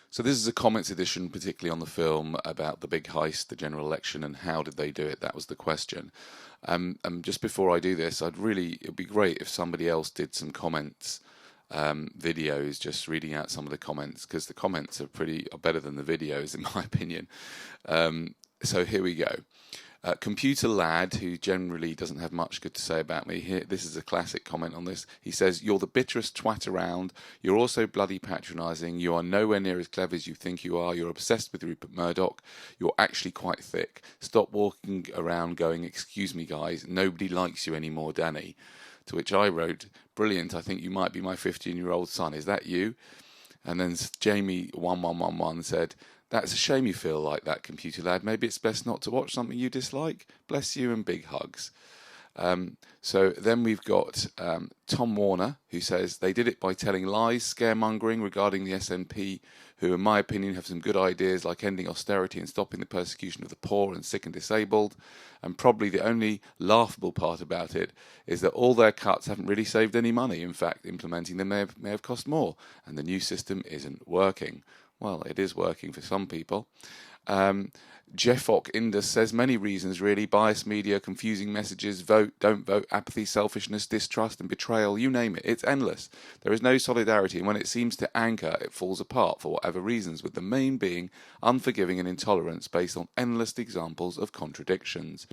So this is a comments edition, particularly on the film about the big heist, the general election, and how did they do it? That was the question. Just before I do this, it'd be great if somebody else did some comments videos, just reading out some of the comments, because the comments are better than the videos, in my opinion. So here we go. Computer Lad, who generally doesn't have much good to say about me, here, this is a classic comment on this. He says, "You're the bitterest twat around. You're also bloody patronising. You are nowhere near as clever as you think you are. You're obsessed with Rupert Murdoch. You're actually quite thick. Stop walking around going, excuse me, guys. Nobody likes you anymore, Danny." To which I wrote, "Brilliant. I think you might be my 15-year-old son. Is that you?" And then Jamie1111 said, "That's a shame you feel like that, Computer Lad. Maybe it's best not to watch something you dislike. Bless you and big hugs." So then we've got Tom Warner, who says they did it by telling lies, scaremongering regarding the SNP, who in my opinion have some good ideas like ending austerity and stopping the persecution of the poor and sick and disabled. And probably the only laughable part about it is that all their cuts haven't really saved any money. In fact, implementing them may have cost more, and the new system isn't working. Well, it is working for some people. Jeffok Indus says many reasons really: biased media, confusing messages, vote, don't vote, apathy, selfishness, distrust and betrayal, you name it. It's endless. There is no solidarity, and when it seems to anchor, it falls apart for whatever reasons, with the main being unforgiving and intolerance based on endless examples of contradictions.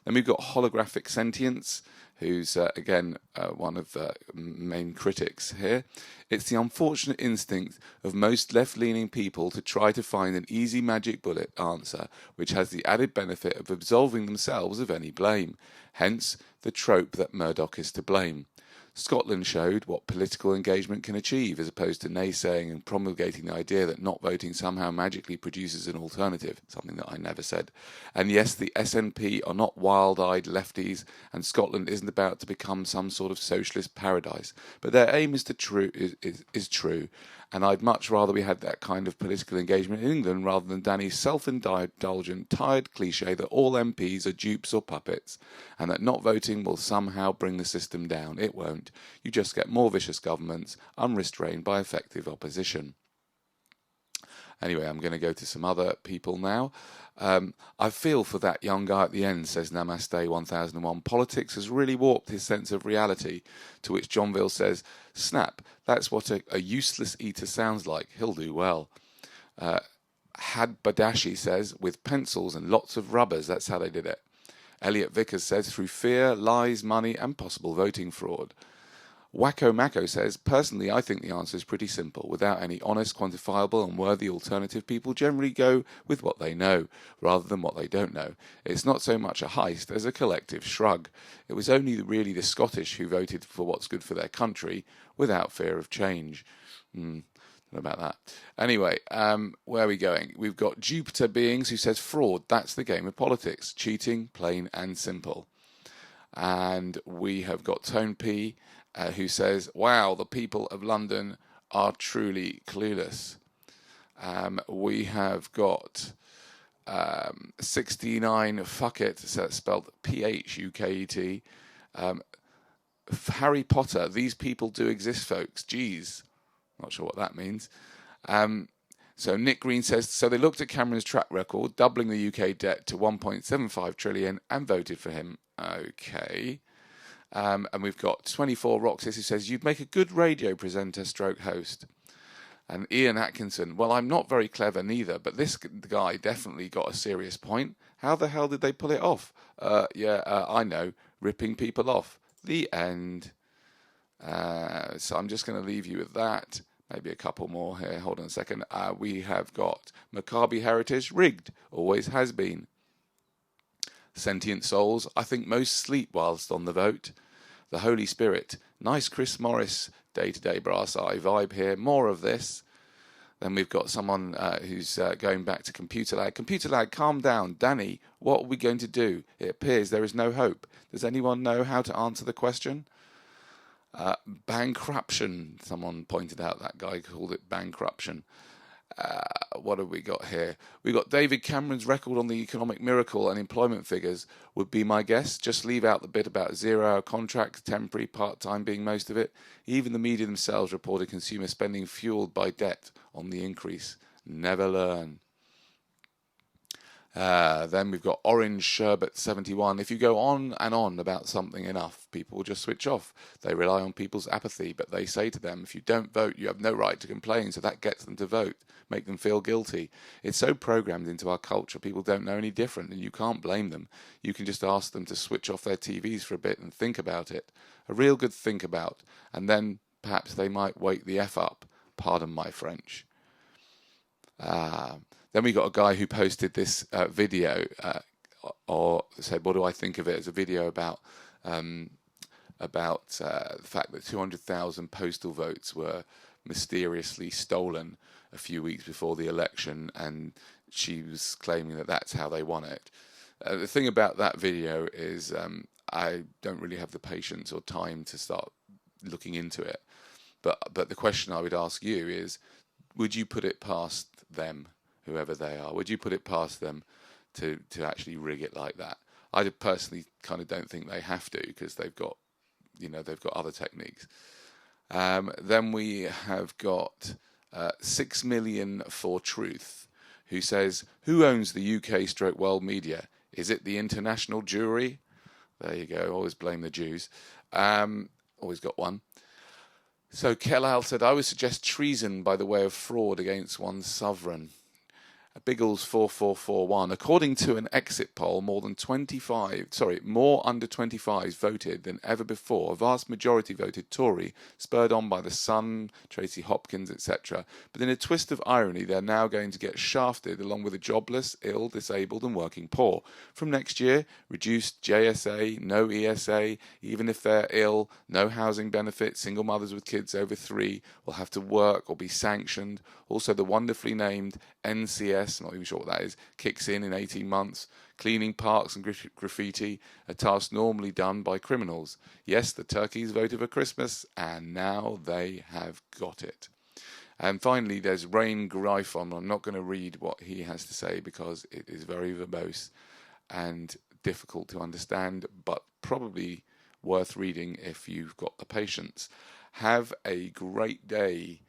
Then we've got Holographic Sentience, who's again one of the main critics here. "It's the unfortunate instinct of most left-leaning people to try to find an easy magic bullet answer, which has the added benefit of absolving themselves of any blame. Hence, the trope that Murdoch is to blame. Scotland showed what political engagement can achieve, as opposed to naysaying and promulgating the idea that not voting somehow magically produces an alternative," something that I never said. "And yes, the SNP are not wild-eyed lefties, and Scotland isn't about to become some sort of socialist paradise. But their aim is true, and I'd much rather we had that kind of political engagement in England rather than Danny's self-indulgent, tired cliche that all MPs are dupes or puppets, and that not voting will somehow bring the system down. It won't. You just get more vicious governments, unrestrained by effective opposition." Anyway, I'm going to go to some other people now. "I feel for that young guy at the end," says Namaste1001. "Politics has really warped his sense of reality." To which Johnville says, "Snap, that's what a useless eater sounds like. He'll do well." Had Badashi says, "With pencils and lots of rubbers, that's how they did it." Elliot Vickers says, "Through fear, lies, money and possible voting fraud." Wacko Macko says, "Personally, I think the answer is pretty simple. Without any honest, quantifiable and worthy alternative, people generally go with what they know, rather than what they don't know. It's not so much a heist as a collective shrug. It was only really the Scottish who voted for what's good for their country, without fear of change." Don't know about that. Anyway, where are we going? We've got Jupiter Beings, who says, "Fraud, that's the game of politics. Cheating, plain and simple." And we have got Tone P, who says, "Wow, the people of London are truly clueless." We have got 69 Fuck It, so that's spelled PHUKET. Harry Potter, "These people do exist, folks. Geez." Not sure what that means. So Nick Green says, "So they looked at Cameron's track record, doubling the UK debt to 1.75 trillion and voted for him." Okay. And we've got 24 Roxas, who says, "You'd make a good radio presenter stroke host." And Ian Atkinson, "Well, I'm not very clever neither, but this guy definitely got a serious point. How the hell did they pull it off? I know, ripping people off. The end." So I'm just going to leave you with that. Maybe a couple more here. Hold on a second. We have got Maccabi Heritage, "Rigged, always has been." Sentient Souls, "I think most sleep whilst on the vote." The Holy Spirit, "Nice Chris Morris day-to-day brass eye vibe here. More of this." Then we've got someone who's going back to Computer Lad. "Computer Lad, calm down. Danny, what are we going to do? It appears there is no hope. Does anyone know how to answer the question?" Bankruption, someone pointed out, that guy called it bankruption. What have we got here? We got David Cameron's record on the economic miracle and employment figures would be my guess. Just leave out the bit about 0-hour contracts, temporary, part-time being most of it. Even the media themselves reported consumer spending fueled by debt on the increase. Never learn. Then we've got Orange Sherbet 71. If you go on and on about something enough, people will just switch off. They rely on people's apathy, but they say to them, if you don't vote, you have no right to complain. So that gets them to vote, make them feel guilty. It's so programmed into our culture, people don't know any different, and you can't blame them. You can just ask them to switch off their TVs for a bit and think about it. A real good think about. And then perhaps they might wake the F up. Pardon my French. Then we got a guy who posted this video, or said, "What do I think of it?" As a video about the fact that 200,000 postal votes were mysteriously stolen a few weeks before the election, and she was claiming that that's how they won it. The thing about that video is, I don't really have the patience or time to start looking into it. But the question I would ask you is, would you put it past them, whoever they are? Would you put it past them to actually rig it like that? I personally kind of don't think they have to, because they've got other techniques. Then we have got 6 million for truth, who says, who owns the UK stroke world media? Is it the international jury? There you go. Always blame the Jews. Always got one. So Kellal said, I would suggest treason by the way of fraud against one's sovereign. Biggles 4441. According to an exit poll, more under 25s voted than ever before. A vast majority voted Tory, spurred on by the Sun, Tracy Hopkins, etc. But in a twist of irony, they're now going to get shafted along with the jobless, ill, disabled and working poor. From next year, reduced JSA, no ESA, even if they're ill, no housing benefit, single mothers with kids over 3 will have to work or be sanctioned. Also, the wonderfully named NCS, not even sure what that is, kicks in 18 months. Cleaning parks and graffiti, a task normally done by criminals. Yes, the turkeys voted for Christmas, and now they have got it. And finally, there's Rain Gryphon. I'm not going to read what he has to say because it is very verbose and difficult to understand, but probably worth reading if you've got the patience. Have a great day,